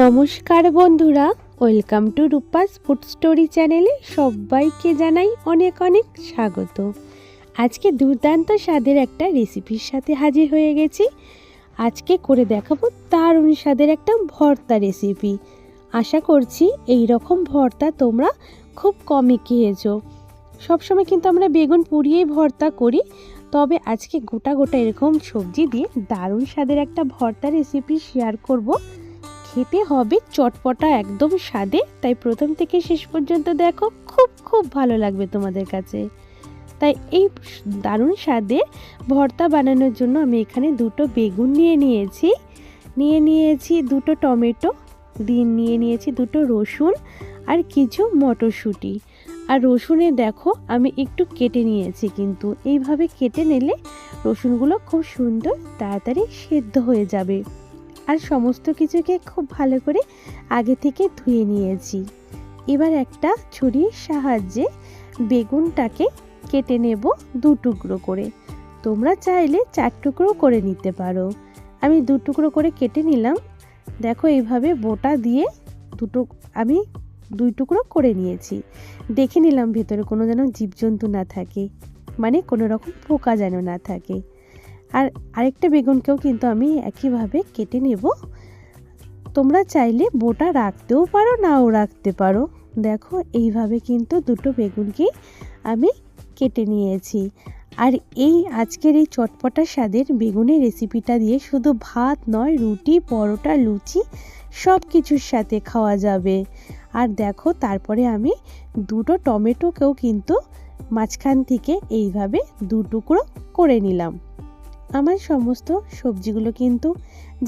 নমস্কার বন্ধুরা, welcome to Rupa's food story চ্যানেলে সবাইকে জানাই অনেক অনেক স্বাগত। আজকে দুর্দান্ত স্বাদের একটা রেসিপির সাথে হাজির হয়ে গেছি। আজকে করে দেখাবো দারুণ স্বাদের একটা ভর্তা রেসিপি। আশা করছি এই রকম ভর্তা তোমরা খুব কমই খেয়েছো। সবসময় কিন্তু আমরা বেগুন পুড়িয়েই ভর্তা করি, তবে আজকে গোটা গোটা এরকম সবজি দিয়ে দারুণ স্বাদের একটা ভর্তা রেসিপি শেয়ার করব। খেতে হবে চটপটা একদম স্বাদে, তাই প্রথম থেকে শেষ পর্যন্ত দেখো, খুব খুব ভালো লাগবে তোমাদের কাছে। তাই এই দারুণ স্বাদে ভর্তা বানানোর জন্য আমি এখানে দুটো বেগুন নিয়ে নিয়েছি দুটো টমেটো, নিয়ে নিয়েছি দুটো রসুন আর কিছু মটরশুঁটি। আর রসুনে দেখো আমি একটু কেটে নিয়েছি, কিন্তু এইভাবে কেটে নিলে রসুনগুলো খুব সুন্দর তাড়াতাড়ি সেদ্ধ হয়ে যাবে। আর সমস্ত কিছুকে খুব ভালো করে আগে থেকে ধুয়ে নিয়েছি। এবার একটা ছুরির সাহায্যে বেগুনটাকে কেটে নেব দু টুকরো করে। তোমরা চাইলে 4 টুকরো করে নিতে পারো। আমি 2 টুকরো করে কেটে নিলাম। দেখো এইভাবে বোটা দিয়ে আমি 2 টুকরো করে নিয়েছি। দেখে নিলাম ভেতরে কোনো যেন জীবজন্তু না থাকে, মানে কোনো রকম পোকা যেন না থাকে। আর আরেকটা বেগুনকেও কিন্তু আমি একইভাবে কেটে নেব। তোমরা চাইলে বোটা রাখতেও পারো, নাও রাখতে পারো। দেখো এইভাবে কিন্তু দুটো বেগুনকে আমি কেটে নিয়েছি। আর এই আজকের এই চটপটা স্বাদের বেগুনের রেসিপিটা দিয়ে শুধু ভাত নয়, রুটি, পরোটা, লুচি সব কিছুর সাথে খাওয়া যাবে। আর দেখো তারপরে আমি দুটো টমেটোকেও কিন্তু মাঝখান থেকে এইভাবে 2 টুকরো করে নিলাম। আমার সমস্ত সবজিগুলো কিন্তু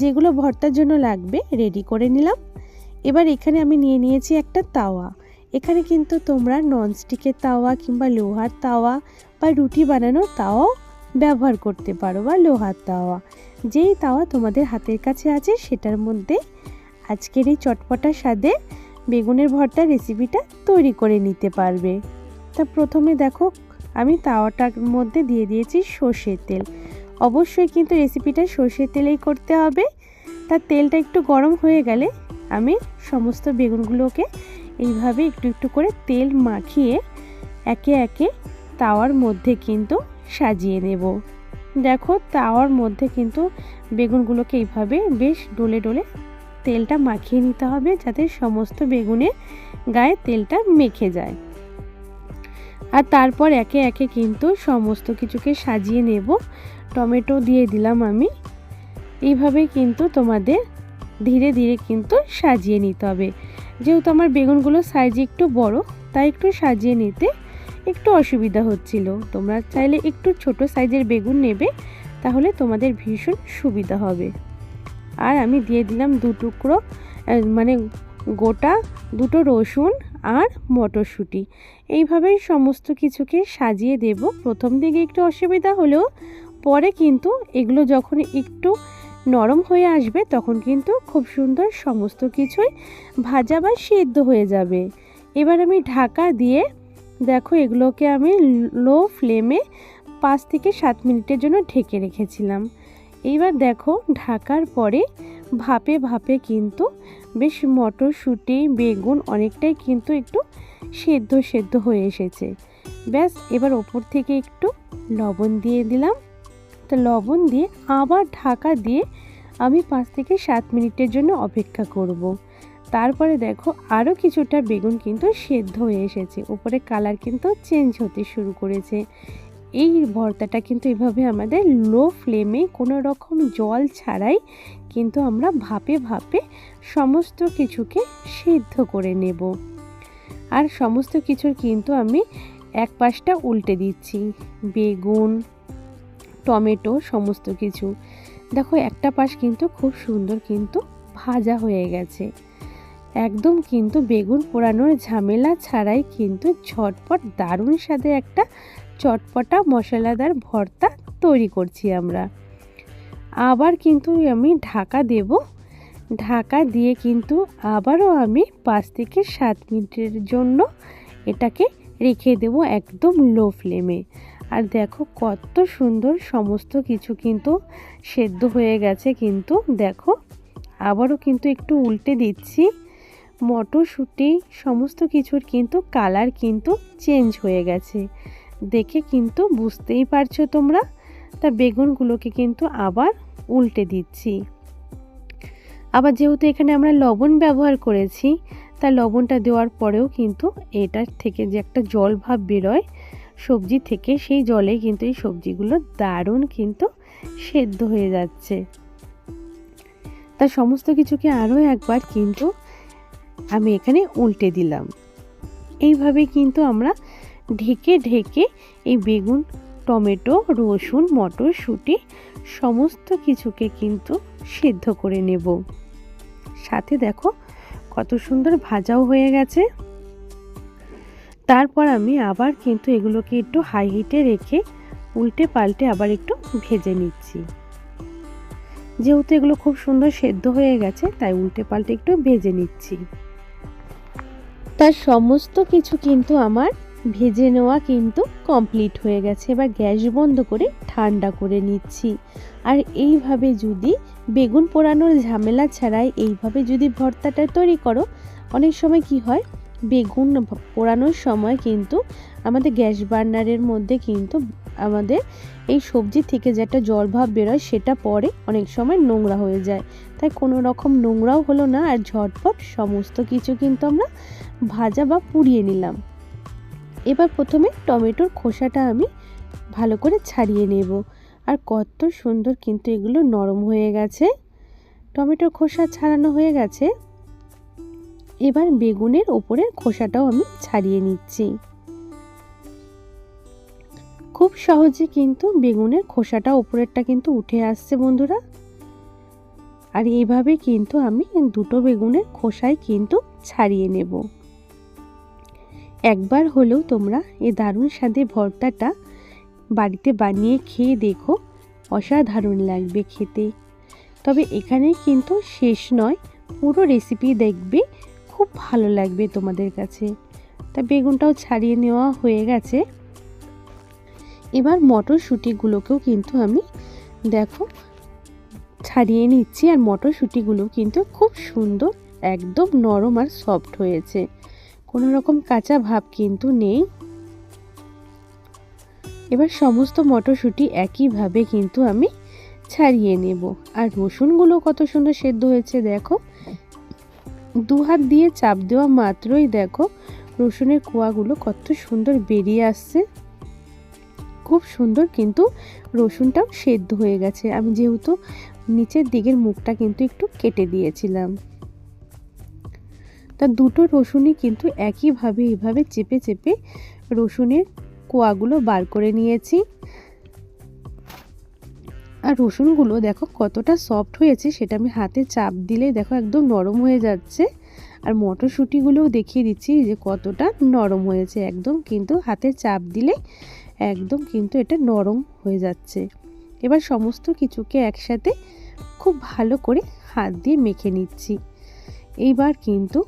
যেগুলো ভর্তার জন্য লাগবে রেডি করে নিলাম। এবার এখানে আমি নিয়ে নিয়েছি একটা তাওয়া। এখানে কিন্তু তোমরা ননস্টিকের তাওয়া কিংবা লোহার তাওয়া বা রুটি বানানোর তাওয়াও ব্যবহার করতে পারো, বা লোহার তাওয়া, যেই তাওয়া তোমাদের হাতের কাছে আছে সেটার মধ্যে আজকের এই চটপটা স্বাদে বেগুনের ভর্তার রেসিপিটা তৈরি করে নিতে পারবে। তা প্রথমে দেখো আমি তাওয়াটার মধ্যে দিয়ে দিয়েছি সর্ষের তেল। অবশ্যই কিন্তু রেসিপিটা সর্ষের তেলেই করতে হবে। তার তেলটা একটু গরম হয়ে গেলে আমি সমস্ত বেগুনগুলোকে এইভাবে একটু একটু করে তেল মাখিয়ে একে একে তাওয়ার মধ্যে কিন্তু সাজিয়ে নেব। দেখো তাওয়ার মধ্যে কিন্তু বেগুনগুলোকে এইভাবে বেশ ডলে ডলে তেলটা মাখিয়ে নিতে হবে, যাতে সমস্ত বেগুনের গায়ে তেলটা মেখে যায়। আর তারপর একে একে কিন্তু সমস্ত কিছুকে সাজিয়ে নেব। টমেটো দিয়ে দিলাম আমি। এইভাবে কিন্তু তোমাদের ধীরে ধীরে কিন্তু সাজিয়ে নিতে হবে। যেহেতু আমার বেগুনগুলো সাইজে একটু বড়, তাই একটু সাজিয়ে নিতে একটু অসুবিধা হচ্ছিল। তোমরা চাইলে একটু ছোট সাইজের বেগুন নেবে, তাহলে তোমাদের ভীষণ সুবিধা হবে। আর আমি দিয়ে দিলাম 2 টুকরো মানে গোটা দুটো রসুন আর মটরশুঁটি। এইভাবে সমস্ত কিছুকে সাজিয়ে দেব। প্রথম দিকে একটু অসুবিধা হলেও পরে কিন্তু এগুলো যখন একটু নরম হয়ে আসবে তখন কিন্তু খুব সুন্দর সমস্ত কিছুই ভাজা বা সিদ্ধ হয়ে যাবে। এবার আমি ঢাকা দিয়ে দেখো এগুলোকে আমি লো ফ্লেমে 5 থেকে 7 মিনিটের জন্য ঢেকে রেখেছিলাম। এইবার দেখো ঢাকার পরে ভাপে ভাপে কিন্তু বেশ মটরশুঁটি বেগুন অনেকটাই কিন্তু একটু সেদ্ধ হয়ে এসেছে। ব্যাস, এবার ওপর থেকে একটু লবণ দিয়ে দিলাম। তো লবণ দিয়ে আবার ঢাকা দিয়ে আমি 5 থেকে 7 মিনিটের জন্য অপেক্ষা করব। তারপরে দেখো আরও কিছুটা বেগুন কিন্তু সেদ্ধ হয়ে এসেছে, উপরে কালার কিন্তু চেঞ্জ হতে শুরু করেছে। এই ভর্তাটা কিন্তু এভাবে আমাদের লো ফ্লেমে কোনো রকম জল ছাড়াই কিন্তু আমরা ভাপে ভাপে সমস্ত কিছুকে সিদ্ধ করে নেব। আর সমস্ত কিছুর কিন্তু আমি এক পাশটা উল্টে দিচ্ছি। বেগুন, টমেটো সমস্ত কিছু দেখো একটা পাশ কিন্তু খুব সুন্দর কিন্তু ভাজা হয়ে গেছে। একদম কিন্তু বেগুন পোড়ানোর ঝামেলা ছাড়াই কিন্তু ঝটপট দারুণ স্বাদের একটা চটপটা মশলাদার ভর্তা তৈরি করছি আমরা। আবার কিন্তু আমি ঢাকা দেব। ঢাকা দিয়ে কিন্তু আবারও আমি 5 থেকে 7 মিনিটের জন্য এটাকে রেখে দেব একদম লো ফ্লেমে। আর দেখো কত সুন্দর সমস্ত কিছু কিন্তু সেদ্ধ হয়ে গেছে। কিন্তু দেখো আবারও কিন্তু একটু উল্টে দিচ্ছি। মটরশুঁটি সমস্ত কিছুর কিন্তু কালার কিন্তু চেঞ্জ হয়ে গেছে, দেখে কিন্তু বুঝতেই পারছো তোমরা। তা বেগুনগুলোকে কিন্তু আবার উল্টে দিচ্ছি। আবার যেহেতু এখানে আমরা লবণ ব্যবহার করেছি, তা লবণটা দেওয়ার পরেও কিন্তু এটার থেকে যে একটা জল ভাব বেরোয় সবজি থেকে, সেই জলে কিন্তু এই সবজিগুলো দারুণ কিন্তু সেদ্ধ হয়ে যাচ্ছে। তা সমস্ত কিছুকে আরও একবার কিন্তু আমি এখানে উল্টে দিলাম। এইভাবে কিন্তু আমরা ঢেকে ঢেকে এই বেগুন, টমেটো, রসুন, মটরশুঁটি সমস্ত কিছুকে কিন্তু সেদ্ধ করে নেব। সাথে দেখো কত সুন্দর ভাজাও হয়ে গেছে। তারপর আমি আবার কিন্তু এগুলোকে একটু হাই হিটে রেখে উল্টে পাল্টে আবার একটু ভেজে নিচ্ছি। যেহেতু এগুলো খুব সুন্দর সেদ্ধ হয়ে গেছে, তাই উল্টে পাল্টে একটু ভেজে নিচ্ছি। তার সমস্ত কিছু কিন্তু আমার ভেজে নেওয়া কিন্তু কমপ্লিট হয়ে গেছে। এবার গ্যাস বন্ধ করে ঠান্ডা করে নিচ্ছি। আর এইভাবে যদি বেগুন পোড়ানোর ঝামেলা ছাড়াই এইভাবে যদি ভর্তাটা তৈরি করো, অনেক সময় কি হয়, বেগুন পোড়ানোর সময় কিন্তু আমাদের গ্যাস বার্নারের মধ্যে কিন্তু আমাদের এই সবজি থেকে যে একটা জল ভাব বেরোয় সেটা পরে অনেক সময় নোংরা হয়ে যায়। তাই কোনো রকম নোংরাও হলো না, আর ঝটপট সমস্ত কিছু কিন্তু আমরা ভাজা বা পুড়িয়ে নিলাম। এবার প্রথমে টমেটোর খোসাটা আমি ভালো করে ছাড়িয়ে নেব। আর কত সুন্দর কিন্তু এগুলো নরম হয়ে গেছে। টমেটোর খোসা ছাড়ানো হয়ে গেছে। এবার বেগুনের ওপরের খোসাটাও আমি ছাড়িয়ে নিচ্ছি। খুব সহজে কিন্তু বেগুনের খোসাটা ওপরেরটা কিন্তু উঠে আসছে বন্ধুরা। আর এইভাবে কিন্তু আমি দুটো বেগুনের খোসাই কিন্তু ছাড়িয়ে নেব। একবার হলেও তোমরা এই দারুণ স্বাদের ভর্তাটা বাড়িতে বানিয়ে খেয়ে দেখো, অসাধারণ লাগবে খেতে। তবে এখানেই কিন্তু শেষ নয়, পুরো রেসিপি দেখবে, খুব ভালো লাগবে তোমাদের কাছে। তা বেগুনটাও ছাড়িয়ে নেওয়া হয়ে গেছে। এবার মটরশুঁটিগুলোকেও কিন্তু আমি দেখো ছাড়িয়ে নিচ্ছি। আর মটরশুঁটিগুলো কিন্তু খুব সুন্দর একদম নরম আর সফট হয়েছে, কোনো রকম কাঁচা ভাব কিন্তু নেই। এবার সমস্ত মটরশুঁটি একইভাবে কিন্তু আমি ছাড়িয়ে নেব। আর রসুনগুলো কত সুন্দর সেদ্ধ হয়েছে দেখো, দু হাত দিয়ে চাপ দেওয়া মাত্রই দেখো রসুনের কোয়াগুলো কত সুন্দর বেরিয়ে আসছে। খুব সুন্দর কিন্তু রসুনটাও সেদ্ধ হয়ে গেছে। আমি যেহেতু নিচের দিকের মুখটা কিন্তু একটু কেটে দিয়েছিলাম। তা দুটো রসুনই কিন্তু একইভাবে এইভাবে চেপে চেপে রসুনের কোয়াগুলো বার করে নিয়েছি। আর রসুনগুলো দেখো কতটা সফট হয়েছে, সেটা আমি হাতে চাপ দিলে দেখো একদম নরম হয়ে যাচ্ছে। আর মটরশুঁটিগুলোও দেখিয়ে দিচ্ছি যে কতটা নরম হয়েছে, একদম কিন্তু হাতে চাপ দিলে একদম কিন্তু এটা নরম হয়ে যাচ্ছে। এবার সমস্ত কিছুকে একসাথে খুব ভালো করে হাত দিয়ে মেখে নিচ্ছি। এইবার কিন্তু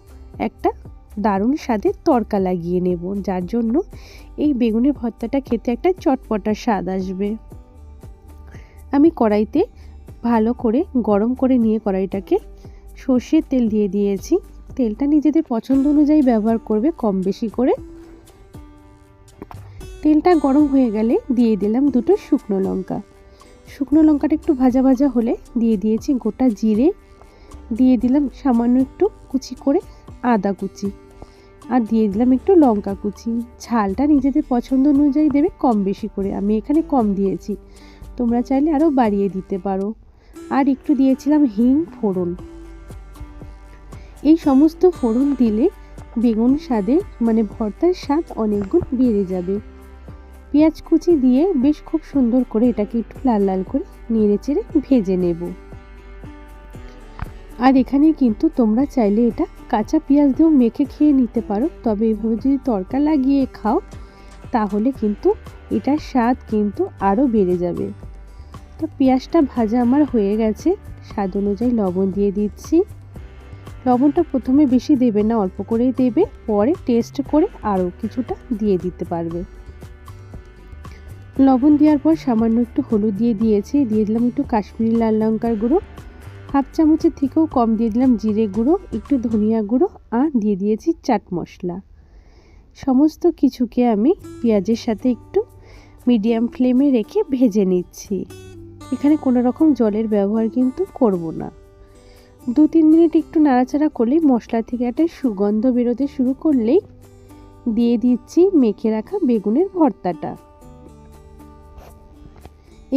একটা দারুণ স্বাদের তড়কা লাগিয়ে নেব, যার জন্য এই বেগুনের ভর্তাটা খেতে একটা চটপটা স্বাদ আসবে। আমি কড়াইতে ভালো করে গরম করে নিয়ে কড়াইটাকে সর্ষের তেল দিয়ে দিয়েছি। তেলটা নিজেদের পছন্দ অনুযায়ী ব্যবহার করবে, কম বেশি করে। তেলটা গরম হয়ে গেলে দিয়ে দিলাম দুটো শুকনো লঙ্কা। শুকনো লঙ্কাটা একটু ভাজা ভাজা হলে দিয়ে দিয়েছি গোটা জিরে, দিয়ে দিলাম সামান্য একটু কুচি করে আদা কুচি, আর দিয়ে দিলাম একটু লঙ্কা কুচি। ঝালটা নিজেদের পছন্দ অনুযায়ী দেবে, কম বেশি করে। আমি এখানে কম দিয়েছি, তোমরা চাইলে আরও বাড়িয়ে দিতে পারো। আর একটু দিয়েছিলাম হিং ফোড়ন। এই সমস্ত ফোড়ন দিলে বেগুন স্বাদে মানে ভর্তার স্বাদ অনেক গুণ বেড়ে যাবে। পেঁয়াজ কুচি দিয়ে বেশ খুব সুন্দর করে এটাকে একটু লাল লাল করে নেড়ে চেড়ে ভেজে নেব। আর এখানে কিন্তু তোমরা চাইলে এটা কাঁচা পেঁয়াজ দিয়েও মেখে খেয়ে নিতে পারো, তবে এইভাবে যদি তড়কা লাগিয়ে খাও তাহলে কিন্তু এটার স্বাদ কিন্তু আরও বেড়ে যাবে। তো পেঁয়াজটা ভাজা আমার হয়ে গেছে। স্বাদ অনুযায়ী লবণ দিয়ে দিচ্ছি। লবণটা প্রথমে বেশি দেবে না, অল্প করেই দেবে, পরে টেস্ট করে আরও কিছুটা দিয়ে দিতে পারবে। লবণ দেওয়ার পর সামান্য একটু হলুদ দিয়ে দিয়েছি, দিয়ে দিলাম একটু কাশ্মীরি লাল লঙ্কার গুঁড়ো, হাফ চামচের থেকেও কম দিয়ে দিলাম জিরে গুঁড়ো, একটু ধনিয়া গুঁড়ো আর দিয়ে দিয়েছি চাট মশলা। সমস্ত কিছুকে আমি পেঁয়াজের সাথে একটু মিডিয়াম ফ্লেমে রেখে ভেজে নিচ্ছি। এখানে কোনো রকম জলের ব্যবহার কিন্তু করব না। 2-3 মিনিট একটু নাড়াচাড়া করলেই মশলা থেকে একটা সুগন্ধ বেরোতে শুরু করলেই দিয়ে দিচ্ছি মেখে রাখা বেগুনের ভর্তাটা।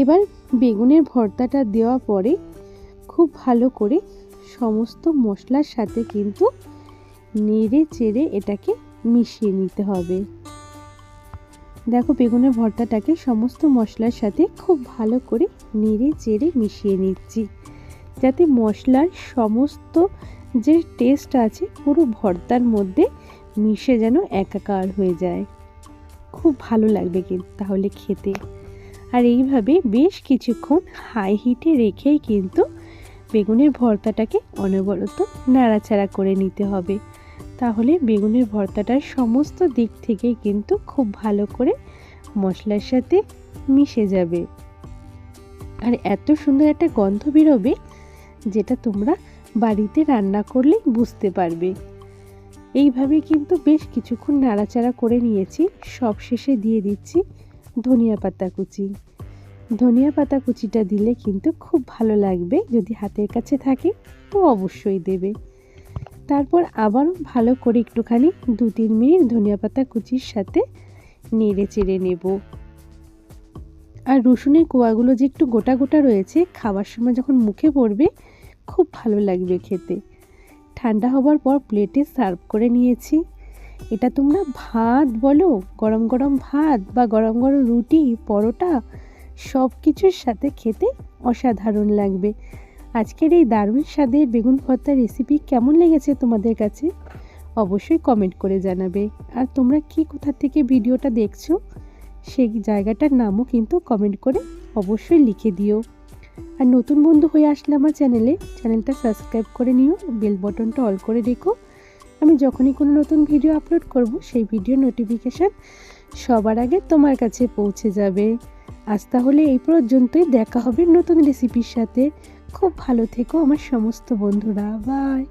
এবার বেগুনের ভর্তাটা দেওয়ার পরে খুব ভালো করে সমস্ত মশলার সাথে কিন্তু নেড়ে চেড়ে এটাকে মিশিয়ে নিতে হবে। দেখো বেগুনের ভর্তাটাকে সমস্ত মশলার সাথে খুব ভালো করে নেড়ে চেড়ে মিশিয়ে নিচ্ছি, যাতে মশলার সমস্ত যে টেস্ট আছে পুরো ভর্তার মধ্যে মিশে যেন একাকার হয়ে যায়। খুব ভালো লাগবে কিন্তু তাহলে খেতে। আর এইভাবে বেশ কিছুক্ষণ হাই হিটে রেখেই কিন্তু বেগুনের ভর্তাটাকে অনবরত নাড়াচাড়া করে নিতে হবে। তাহলে বেগুনের ভর্তাটার সমস্ত দিক থেকে কিন্তু খুব ভালো করে মশলার সাথে মিশে যাবে। আর এত সুন্দর একটা গন্ধ বেরোবে যেটা তোমরা বাড়িতে রান্না করলেই বুঝতে পারবে। এইভাবে কিন্তু বেশ কিছুক্ষণ নাড়াচাড়া করে নিয়েছি। সব শেষে দিয়ে দিচ্ছি ধনিয়া পাতা কুচি। ধনিয়া পাতা কুচিটা দিলে কিন্তু খুব ভালো লাগবে, যদি হাতের কাছে থাকে তো অবশ্যই দেবে। তারপর আবারও ভালো করে একটুখানি 2-3 মিনিট ধনিয়া পাতা কুচির সাথে নেড়ে চেড়ে নেব। আর রসুনের কোয়াগুলো যে একটু গোটা গোটা রয়েছে, খাবার সময় যখন মুখে পড়বে খুব ভালো লাগবে খেতে। ঠান্ডা হবার পর প্লেটে সার্ভ করে নিয়েছি। এটা তোমরা ভাত বলো, গরম গরম ভাত বা গরম গরম রুটি, পরোটা সব কিছুর সাথে খেতে অসাধারণ লাগবে। আজকের এই দারুণ স্বাদের বেগুন ভর্তার রেসিপি কেমন লেগেছে তোমাদের কাছে অবশ্যই কমেন্ট করে জানাবে। আর তোমরা কি কোথা থেকে ভিডিওটা দেখছো সেই জায়গাটার নামও কিন্তু কমেন্ট করে অবশ্যই লিখে দিও। আর নতুন বন্ধু হয়ে আসলে আমার চ্যানেলটা সাবস্ক্রাইব করে নিও, বেল বাটনটা অল করে রেখো। আমি যখনই কোনো নতুন ভিডিও আপলোড করব সেই ভিডিও নোটিফিকেশান সবার আগে তোমার কাছে পৌঁছে যাবে। আজ তাহলে এই পর্যন্তই, দেখা হবে নতুন রেসিপির সাথে। খুব ভালো থেকো আমার সমস্ত বন্ধুরা। বাই।